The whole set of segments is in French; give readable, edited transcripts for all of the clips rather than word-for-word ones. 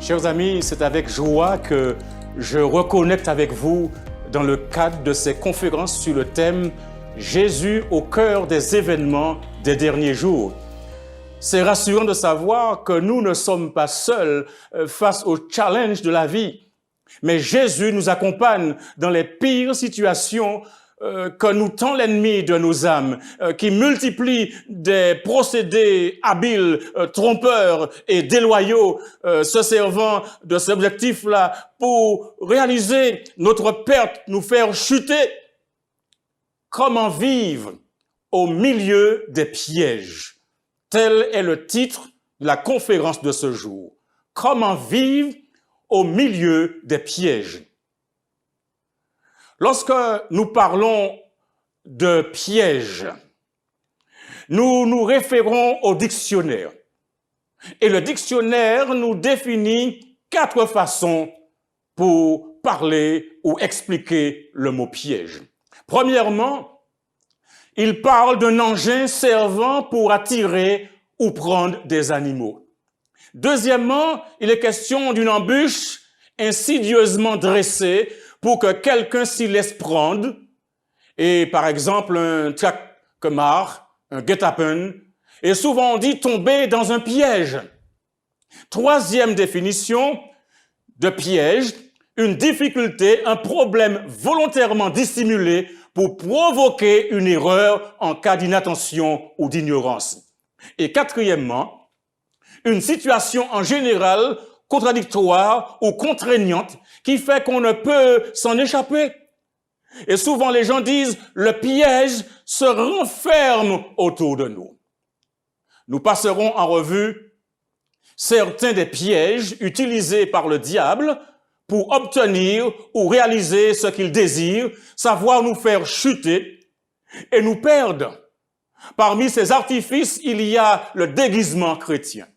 Chers amis, c'est avec joie que je reconnecte avec vous dans le cadre de ces conférences sur le thème « Jésus au cœur des événements des derniers jours ». C'est rassurant de savoir que nous ne sommes pas seuls face aux challenges de la vie, mais Jésus nous accompagne dans les pires situations que nous tend l'ennemi de nos âmes, qui multiplie des procédés habiles, trompeurs et déloyaux, se servant de ces objectifs-là pour réaliser notre perte, nous faire chuter. Comment vivre au milieu des pièges? Tel est le titre de la conférence de ce jour. Comment vivre au milieu des pièges? Lorsque nous parlons de pièges, nous nous référons au dictionnaire. Et le dictionnaire nous définit 4 façons pour parler ou expliquer le mot piège. Premièrement, il parle d'un engin servant pour attirer ou prendre des animaux. Deuxièmement, il est question d'une embûche insidieusement dressée pour que quelqu'un s'y laisse prendre, et par exemple un traquemar, un guet-apens, et souvent on dit tomber dans un piège. Troisième définition de piège, une difficulté, un problème volontairement dissimulé pour provoquer une erreur en cas d'inattention ou d'ignorance. Et quatrièmement, une situation en général contradictoire ou contraignante qui fait qu'on ne peut s'en échapper. Et souvent les gens disent « le piège se renferme autour de nous ». Nous passerons en revue certains des pièges utilisés par le diable pour obtenir ou réaliser ce qu'il désire, savoir nous faire chuter et nous perdre. Parmi ces artifices, il y a le déguisement chrétien.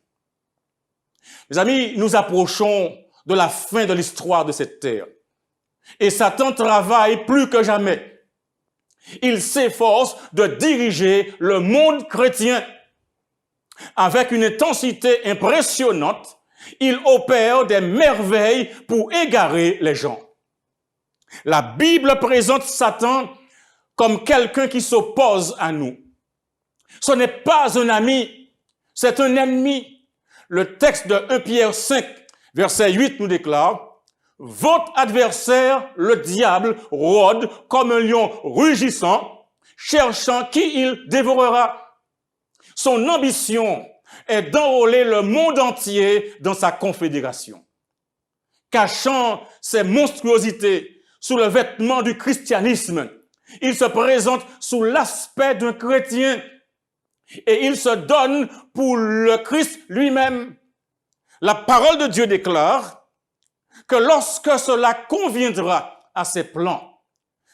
Mes amis, nous approchons de la fin de l'histoire de cette terre. Et Satan travaille plus que jamais. Il s'efforce de diriger le monde chrétien. Avec une intensité impressionnante, il opère des merveilles pour égarer les gens. La Bible présente Satan comme quelqu'un qui s'oppose à nous. Ce n'est pas un ami, c'est un ennemi. Le texte de 1 Pierre 5, verset 8 nous déclare « Votre adversaire, le diable, rôde comme un lion rugissant, cherchant qui il dévorera. Son ambition est d'enrôler le monde entier dans sa confédération. Cachant ses monstruosités sous le vêtement du christianisme, il se présente sous l'aspect d'un chrétien et il se donne pour le Christ lui-même. La parole de Dieu déclare que lorsque cela conviendra à ses plans,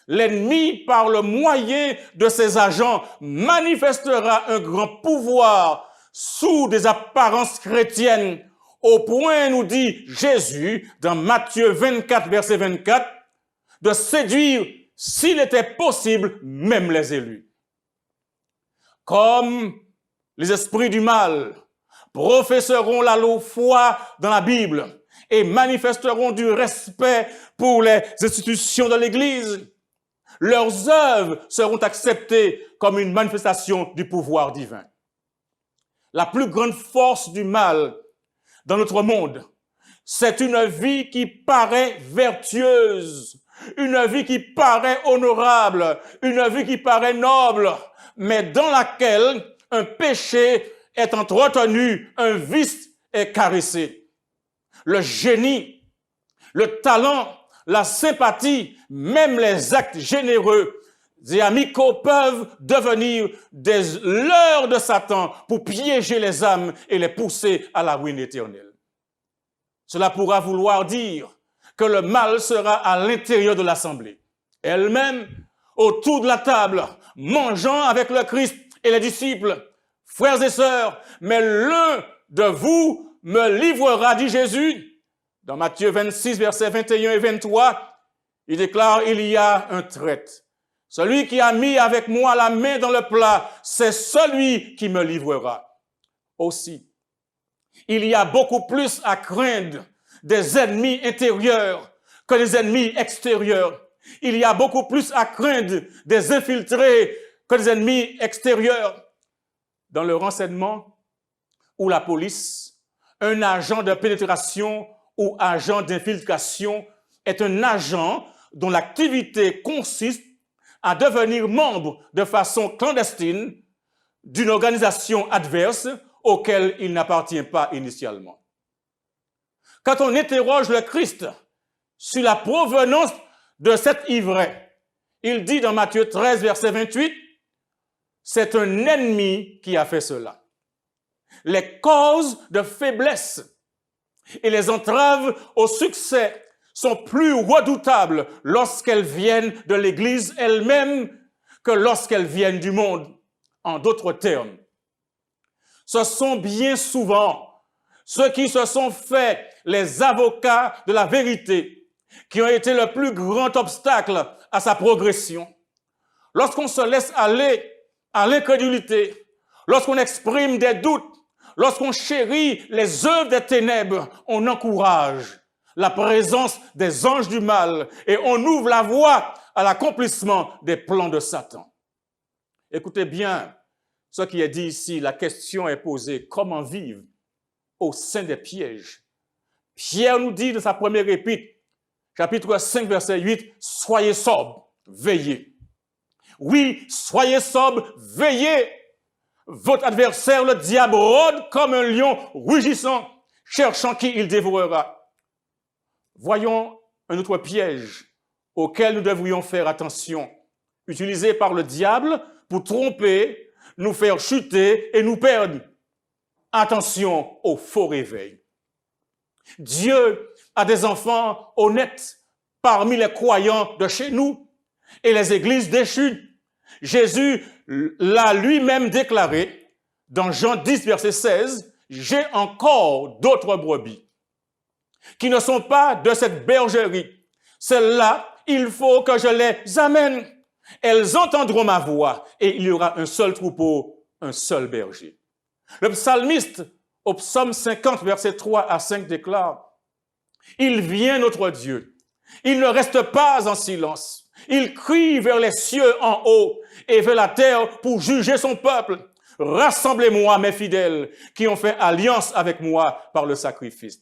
l'ennemi, par le moyen de ses agents, manifestera un grand pouvoir sous des apparences chrétiennes, au point, nous dit Jésus, dans Matthieu 24, verset 24, de séduire, s'il était possible, même les élus. Comme les esprits du mal professeront la foi dans la Bible et manifesteront du respect pour les institutions de l'Église, leurs œuvres seront acceptées comme une manifestation du pouvoir divin. La plus grande force du mal dans notre monde, c'est une vie qui paraît vertueuse, une vie qui paraît honorable, une vie qui paraît noble, mais dans laquelle un péché est entretenu, un vice est caressé. Le génie, le talent, la sympathie, même les actes généreux et amicaux peuvent devenir des leurres de Satan pour piéger les âmes et les pousser à la ruine éternelle. Cela pourra vouloir dire que le mal sera à l'intérieur de l'assemblée, elle-même autour de la table, mangeant avec le Christ et les disciples. Frères et sœurs, mais l'un de vous me livrera, dit Jésus. Dans Matthieu 26, versets 21 et 23, il déclare, il y a un traître. Celui qui a mis avec moi la main dans le plat, c'est celui qui me livrera. Aussi, il y a beaucoup plus à craindre des ennemis intérieurs que des ennemis extérieurs. Il y a beaucoup plus à craindre des infiltrés que des ennemis extérieurs. Dans le renseignement ou la police, un agent de pénétration ou agent d'infiltration est un agent dont l'activité consiste à devenir membre de façon clandestine d'une organisation adverse auquel il n'appartient pas initialement. Quand on interroge le Christ sur la provenance de cet ivraie, il dit dans Matthieu 13, verset 28, « C'est un ennemi qui a fait cela. » Les causes de faiblesse et les entraves au succès sont plus redoutables lorsqu'elles viennent de l'Église elle-même que lorsqu'elles viennent du monde. En d'autres termes, ce sont bien souvent ceux qui se sont fait les avocats de la vérité qui ont été le plus grand obstacle à sa progression. Lorsqu'on se laisse aller à l'incrédulité, lorsqu'on exprime des doutes, lorsqu'on chérit les œuvres des ténèbres, on encourage la présence des anges du mal et on ouvre la voie à l'accomplissement des plans de Satan. Écoutez bien ce qui est dit ici. La question est posée: comment vivre au sein des pièges? Pierre nous dit dans sa première épître, chapitre 5, verset 8, « Soyez sobres, veillez. » Oui, soyez sobres, veillez. Votre adversaire, le diable, rôde comme un lion rugissant, cherchant qui il dévorera. Voyons un autre piège auquel nous devrions faire attention, utilisé par le diable pour tromper, nous faire chuter et nous perdre. Attention au faux réveil. Dieu a des enfants honnêtes parmi les croyants de chez nous et les églises déchues. Jésus l'a lui-même déclaré dans Jean 10, verset 16, « J'ai encore d'autres brebis qui ne sont pas de cette bergerie. Celles-là, il faut que je les amène. Elles entendront ma voix et il y aura un seul troupeau, un seul berger. » Le psalmiste, au psaume 50, verset 3 à 5, déclare, « Il vient notre Dieu. Il ne reste pas en silence. Il crie vers les cieux en haut et vers la terre pour juger son peuple. Rassemblez-moi, mes fidèles, qui ont fait alliance avec moi par le sacrifice. »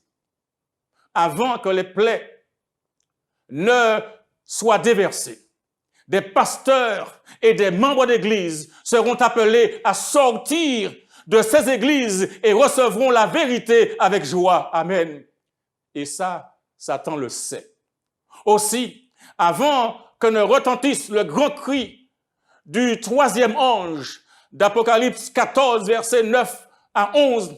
Avant que les plaies ne soient déversées, des pasteurs et des membres d'église seront appelés à sortir de ces églises et recevront la vérité avec joie. Amen. Et ça, Satan le sait. Aussi, avant que ne retentisse le grand cri du troisième ange d'Apocalypse 14, versets 9 à 11,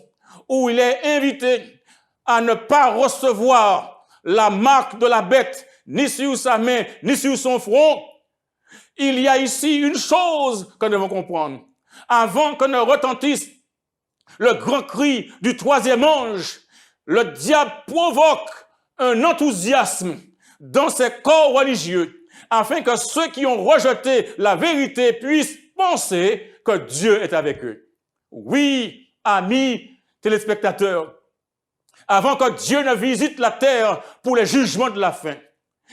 où il est invité à ne pas recevoir la marque de la bête, ni sur sa main, ni sur son front, il y a ici une chose que nous devons comprendre. Avant que ne retentisse le grand cri du troisième ange, le diable provoque un enthousiasme dans ses corps religieux, afin que ceux qui ont rejeté la vérité puissent penser que Dieu est avec eux. Oui, amis téléspectateurs, avant que Dieu ne visite la terre pour les jugements de la fin,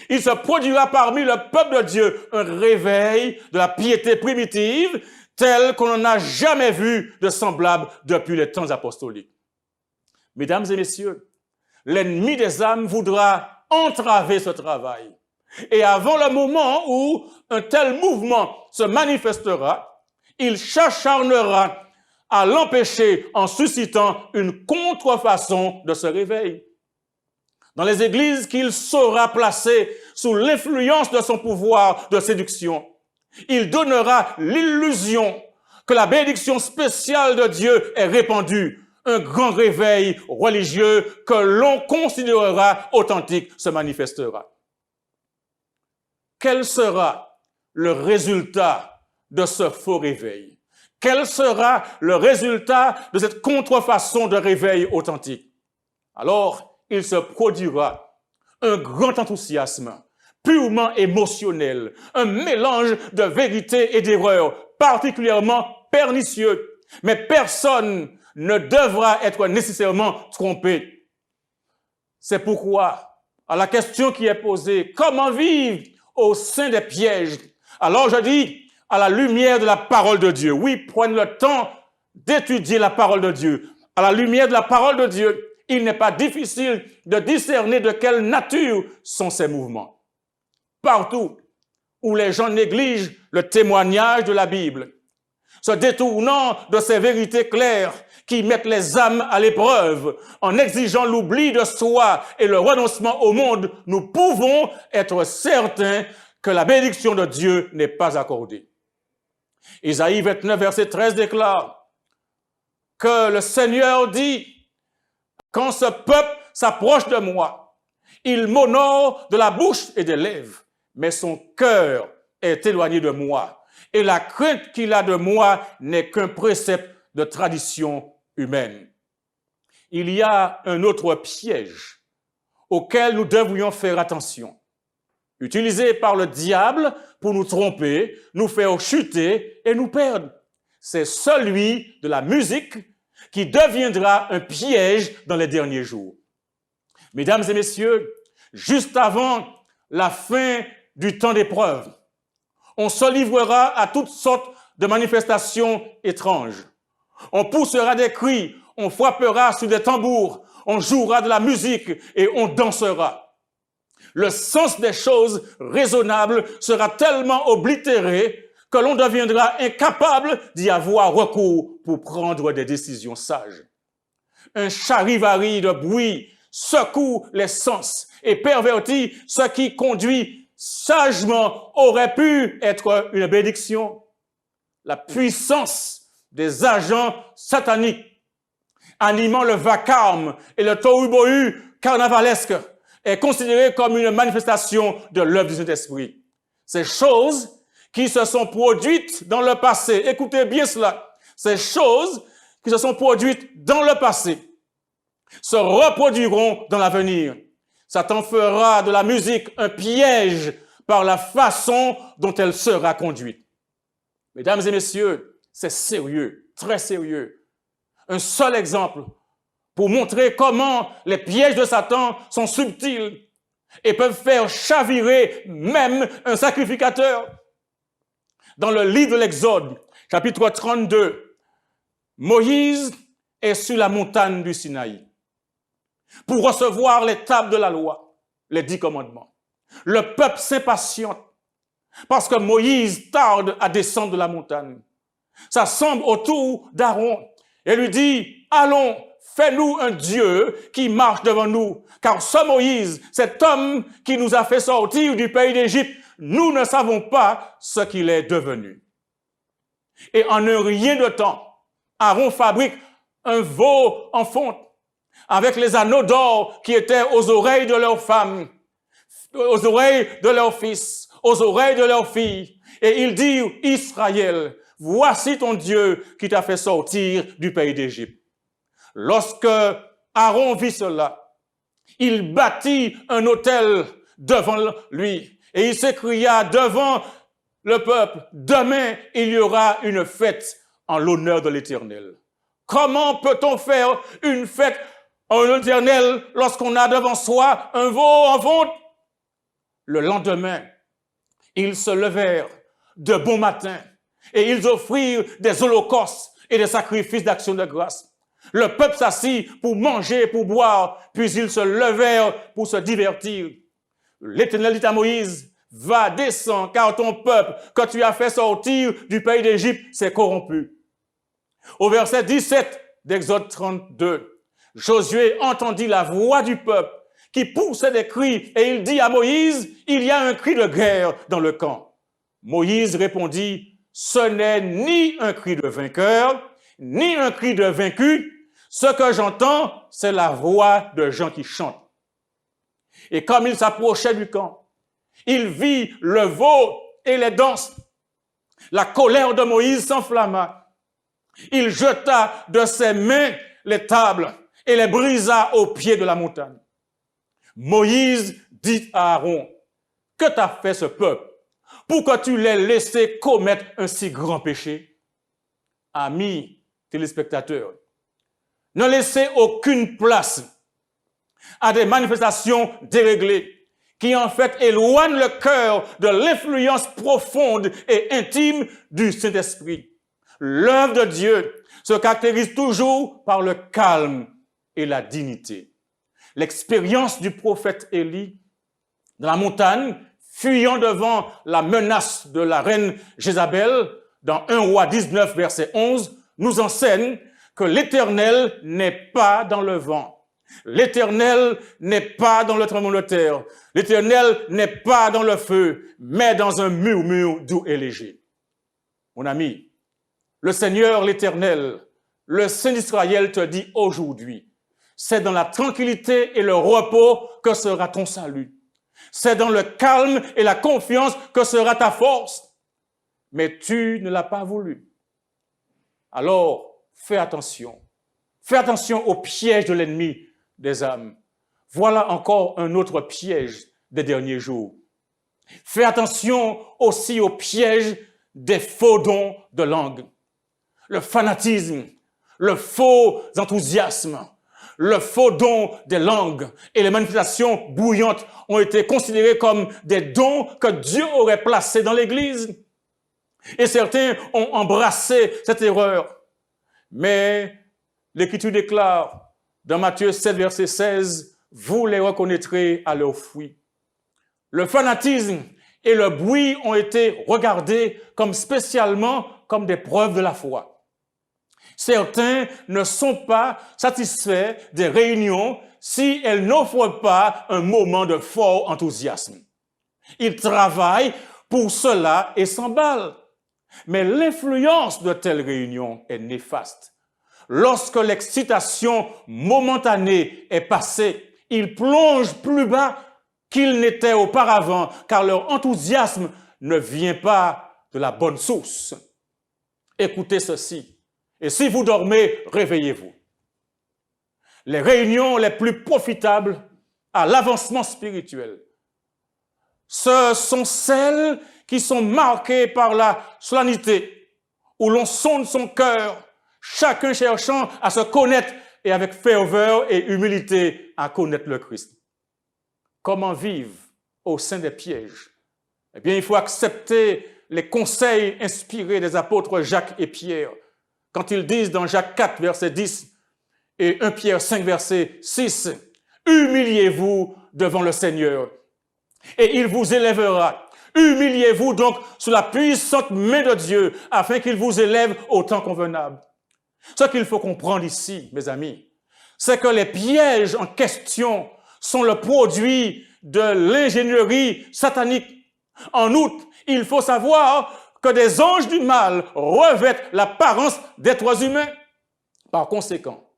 il se produira parmi le peuple de Dieu un réveil de la piété primitive tel qu'on n'en a jamais vu de semblable depuis les temps apostoliques. Mesdames et messieurs, l'ennemi des âmes voudra entraver ce travail. Et avant le moment où un tel mouvement se manifestera, il s'acharnera à l'empêcher en suscitant une contrefaçon de ce réveil. Dans les églises qu'il saura placer sous l'influence de son pouvoir de séduction, il donnera l'illusion que la bénédiction spéciale de Dieu est répandue. Un grand réveil religieux que l'on considérera authentique se manifestera. Quel sera le résultat de ce faux réveil? Quel sera le résultat de cette contrefaçon de réveil authentique? Alors, il se produira un grand enthousiasme, purement émotionnel, un mélange de vérité et d'erreur, particulièrement pernicieux. Mais personne ne devra être nécessairement trompé. C'est pourquoi, à la question qui est posée, comment vivre au sein des pièges? Alors je dis, à la lumière de la parole de Dieu. Oui, prenez le temps d'étudier la parole de Dieu. À la lumière de la parole de Dieu, il n'est pas difficile de discerner de quelle nature sont ces mouvements. Partout où les gens négligent le témoignage de la Bible, se détournant de ces vérités claires qui mettent les âmes à l'épreuve, en exigeant l'oubli de soi et le renoncement au monde, nous pouvons être certains que la bénédiction de Dieu n'est pas accordée. Isaïe 29, verset 13 déclare que le Seigneur dit, quand ce peuple s'approche de moi, il m'honore de la bouche et des lèvres, mais son cœur est éloigné de moi. Et la crainte qu'il a de moi n'est qu'un précepte de tradition humaine. Il y a un autre piège auquel nous devrions faire attention, utilisé par le diable pour nous tromper, nous faire chuter et nous perdre. C'est celui de la musique qui deviendra un piège dans les derniers jours. Mesdames et messieurs, juste avant la fin du temps d'épreuve, on se livrera à toutes sortes de manifestations étranges. On poussera des cris, on frappera sur des tambours, on jouera de la musique et on dansera. Le sens des choses raisonnables sera tellement oblitéré que l'on deviendra incapable d'y avoir recours pour prendre des décisions sages. Un charivari de bruit secoue les sens et pervertit ce qui conduit sagement aurait pu être une bénédiction. La puissance des agents sataniques animant le vacarme et le tohu-bohu carnavalesque est considérée comme une manifestation de l'œuvre du Saint-Esprit. Ces choses qui se sont produites dans le passé, écoutez bien cela, ces choses qui se sont produites dans le passé se reproduiront dans l'avenir. Satan fera de la musique un piège par la façon dont elle sera conduite. Mesdames et messieurs, c'est sérieux, très sérieux. Un seul exemple pour montrer comment les pièges de Satan sont subtils et peuvent faire chavirer même un sacrificateur. Dans le livre de l'Exode, chapitre 32, Moïse est sur la montagne du Sinaï pour recevoir les tables de la loi, les 10 commandements. Le peuple s'impatiente parce que Moïse tarde à descendre de la montagne. S'assemble autour d'Aaron et lui dit, allons, fais-nous un Dieu qui marche devant nous, car ce Moïse, cet homme qui nous a fait sortir du pays d'Égypte, nous ne savons pas ce qu'il est devenu. Et en un rien de temps, Aaron fabrique un veau en fonte avec les anneaux d'or qui étaient aux oreilles de leurs femmes, aux oreilles de leurs fils, aux oreilles de leurs filles. Et il dit, Israël, voici ton Dieu qui t'a fait sortir du pays d'Égypte. Lorsque Aaron vit cela, il bâtit un autel devant lui et il s'écria devant le peuple, demain il y aura une fête en l'honneur de l'Éternel. Comment peut-on faire une fête en l'Éternel lorsqu'on a devant soi un veau en fonte? Le lendemain, ils se levèrent de bon matin et ils offrirent des holocaustes et des sacrifices d'action de grâce. Le peuple s'assit pour manger, pour boire, puis ils se levèrent pour se divertir. L'Éternel dit à Moïse, va, descends, car ton peuple que tu as fait sortir du pays d'Égypte s'est corrompu. Au verset 17 d'Exode 32, Josué entendit la voix du peuple qui poussait des cris et il dit à Moïse, il y a un cri de guerre dans le camp. Moïse répondit, ce n'est ni un cri de vainqueur, ni un cri de vaincu. Ce que j'entends, c'est la voix de gens qui chantent. Et comme il s'approchait du camp, il vit le veau et les danses. La colère de Moïse s'enflamma. Il jeta de ses mains les tables et les brisa au pied de la montagne. Moïse dit à Aaron, que t'a fait ce peuple pour que tu l'aies laissé commettre un si grand péché? Amis téléspectateurs, ne laissez aucune place à des manifestations déréglées, qui en fait éloignent le cœur de l'influence profonde et intime du Saint-Esprit. L'œuvre de Dieu se caractérise toujours par le calme et la dignité. L'expérience du prophète Élie dans la montagne, fuyant devant la menace de la reine Jézabel, dans 1 Roi 19, verset 11, nous enseigne que l'Éternel n'est pas dans le vent. L'Éternel n'est pas dans le tremblement de terre. L'Éternel n'est pas dans le feu, mais dans un murmure doux et léger. Mon ami, le Seigneur, l'Éternel, le Saint d'Israël te dit aujourd'hui, c'est dans la tranquillité et le repos que sera ton salut. C'est dans le calme et la confiance que sera ta force. Mais tu ne l'as pas voulu. Alors, fais attention. Fais attention au piège de l'ennemi des âmes. Voilà encore un autre piège des derniers jours. Fais attention aussi au piège des faux dons de langue. Le fanatisme, le faux enthousiasme, le faux don des langues et les manifestations bouillantes ont été considérés comme des dons que Dieu aurait placés dans l'Église. Et certains ont embrassé cette erreur. Mais l'Écriture déclare dans Matthieu 7, verset 16, « Vous les reconnaîtrez à leurs fruits. » Le fanatisme et le bruit ont été regardés spécialement comme des preuves de la foi. Certains ne sont pas satisfaits des réunions si elles n'offrent pas un moment de fort enthousiasme. Ils travaillent pour cela et s'emballent. Mais l'influence de telles réunions est néfaste. Lorsque l'excitation momentanée est passée, ils plongent plus bas qu'ils n'étaient auparavant, car leur enthousiasme ne vient pas de la bonne source. Écoutez ceci, et si vous dormez, réveillez-vous. Les réunions les plus profitables à l'avancement spirituel, ce sont celles qui sont marquées par la solennité, où l'on sonde son cœur, chacun cherchant à se connaître et avec ferveur et humilité à connaître le Christ. Comment vivre au sein des pièges? Eh bien, il faut accepter les conseils inspirés des apôtres Jacques et Pierre, quand ils disent dans Jacques 4, verset 10 et 1 Pierre 5, verset 6, « Humiliez-vous devant le Seigneur, et il vous élèvera. Humiliez-vous donc sous la puissante main de Dieu, afin qu'il vous élève au temps convenable. » Ce qu'il faut comprendre ici, mes amis, c'est que les pièges en question sont le produit de l'ingénierie satanique. En outre, il faut savoir que des anges du mal revêtent l'apparence d'êtres humains. Par conséquent,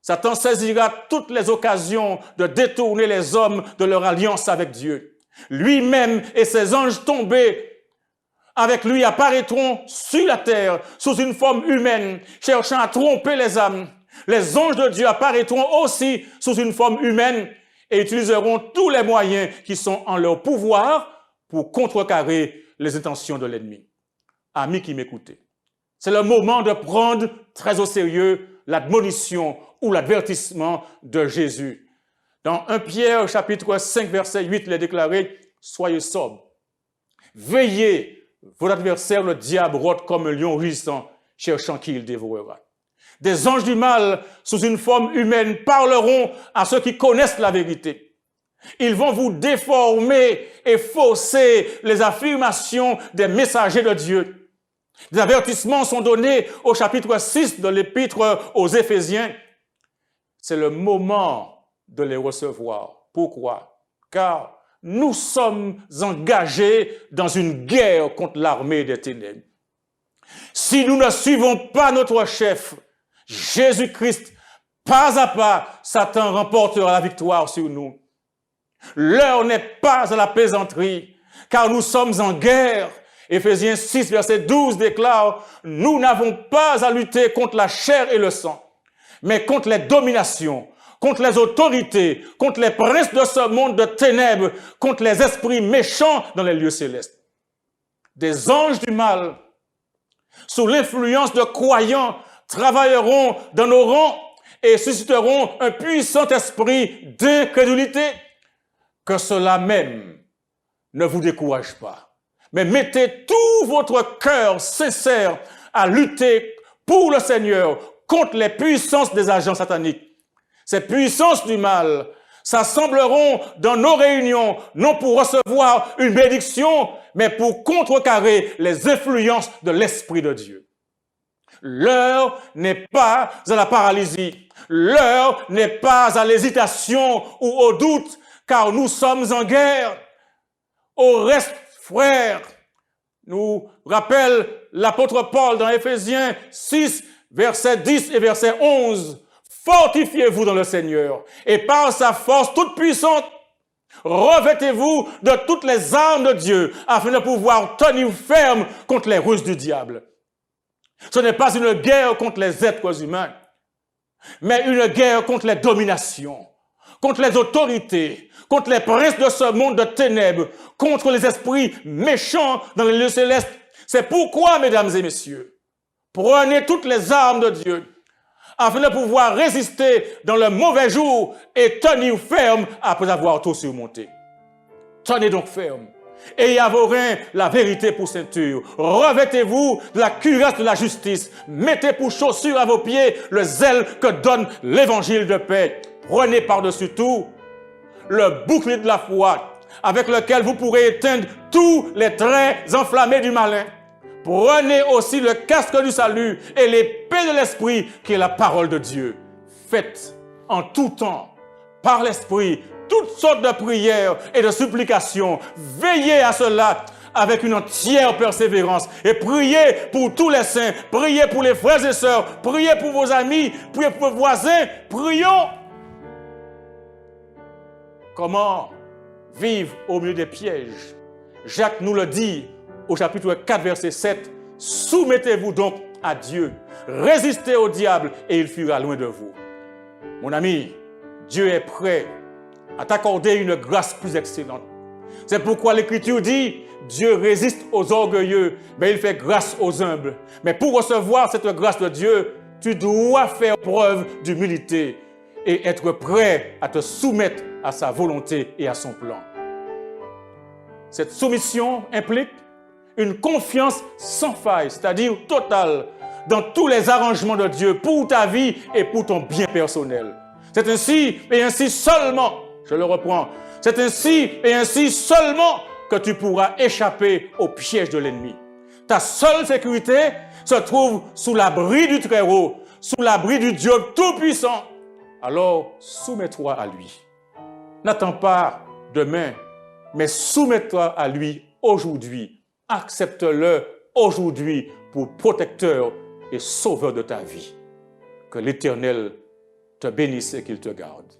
Satan saisira toutes les occasions de détourner les hommes de leur alliance avec Dieu. Lui-même et ses anges tombés avec lui apparaîtront sur la terre sous une forme humaine, cherchant à tromper les âmes. Les anges de Dieu apparaîtront aussi sous une forme humaine et utiliseront tous les moyens qui sont en leur pouvoir pour contrecarrer les intentions de l'ennemi. Amis qui m'écoutez, c'est le moment de prendre très au sérieux l'admonition ou l'advertissement de Jésus. Dans 1 Pierre, chapitre 5, verset 8, il est déclaré « Soyez sobres, veillez. Votre adversaire, le diable, rôde comme un lion rugissant, cherchant qui il dévorera. » Des anges du mal, sous une forme humaine, parleront à ceux qui connaissent la vérité. Ils vont vous déformer et fausser les affirmations des messagers de Dieu. Des avertissements sont donnés au chapitre 6 de l'épître aux Éphésiens. C'est le moment de les recevoir. Pourquoi? Car nous sommes engagés dans une guerre contre l'armée des ténèbres. Si nous ne suivons pas notre chef, Jésus-Christ, pas à pas, Satan remportera la victoire sur nous. L'heure n'est pas à la plaisanterie, car nous sommes en guerre. Éphésiens 6, verset 12 déclare « Nous n'avons pas à lutter contre la chair et le sang, mais contre les dominations, contre les autorités, contre les princes de ce monde de ténèbres, contre les esprits méchants dans les lieux célestes. » Des anges du mal, sous l'influence de croyants, travailleront dans nos rangs et susciteront un puissant esprit d'incrédulité, que cela même ne vous décourage pas. Mais mettez tout votre cœur sincère à lutter pour le Seigneur contre les puissances des agents sataniques. Ces puissances du mal s'assembleront dans nos réunions, non pour recevoir une bénédiction, mais pour contrecarrer les influences de l'Esprit de Dieu. L'heure n'est pas à la paralysie, l'heure n'est pas à l'hésitation ou au doute, car nous sommes en guerre. Au reste, frères, nous rappelle l'apôtre Paul dans Éphésiens 6, versets 10 et verset 11. Fortifiez-vous dans le Seigneur et par sa force toute puissante, revêtez-vous de toutes les armes de Dieu afin de pouvoir tenir ferme contre les ruses du diable. Ce n'est pas une guerre contre les êtres humains, mais une guerre contre les dominations, contre les autorités, contre les princes de ce monde de ténèbres, contre les esprits méchants dans les lieux célestes. C'est pourquoi, mesdames et messieurs, prenez toutes les armes de Dieu afin de pouvoir résister dans le mauvais jour et tenir ferme après avoir tout surmonté. Tenez donc ferme. Ayez à vos reins la vérité pour ceinture. Revêtez-vous de la cuirasse de la justice. Mettez pour chaussure à vos pieds le zèle que donne l'évangile de paix. Prenez par-dessus tout le bouclier de la foi avec lequel vous pourrez éteindre tous les traits enflammés du malin. Prenez aussi le casque du salut et l'épée de l'esprit qui est la parole de Dieu. Faites en tout temps, par l'esprit, toutes sortes de prières et de supplications. Veillez à cela avec une entière persévérance et priez pour tous les saints, priez pour les frères et sœurs, priez pour vos amis, priez pour vos voisins. Prions. Comment vivre au milieu des pièges? Jacques nous le dit au chapitre 4, verset 7. Soumettez-vous donc à Dieu, résistez au diable et il fuira loin de vous. Mon ami, Dieu est prêt à t'accorder une grâce plus excellente. C'est pourquoi l'Écriture dit, Dieu résiste aux orgueilleux, mais il fait grâce aux humbles. Mais pour recevoir cette grâce de Dieu, tu dois faire preuve d'humilité et être prêt à te soumettre à sa volonté et à son plan. Cette soumission implique une confiance sans faille, c'est-à-dire totale, dans tous les arrangements de Dieu pour ta vie et pour ton bien personnel. C'est ainsi et ainsi seulement, je le reprends, c'est ainsi et ainsi seulement que tu pourras échapper au piège de l'ennemi. Ta seule sécurité se trouve sous l'abri du Très-Haut, sous l'abri du Dieu Tout-Puissant. Alors, soumets-toi à lui. N'attends pas demain, mais soumets-toi à lui aujourd'hui. Accepte-le aujourd'hui pour protecteur et sauveur de ta vie. Que l'Éternel te bénisse et qu'il te garde.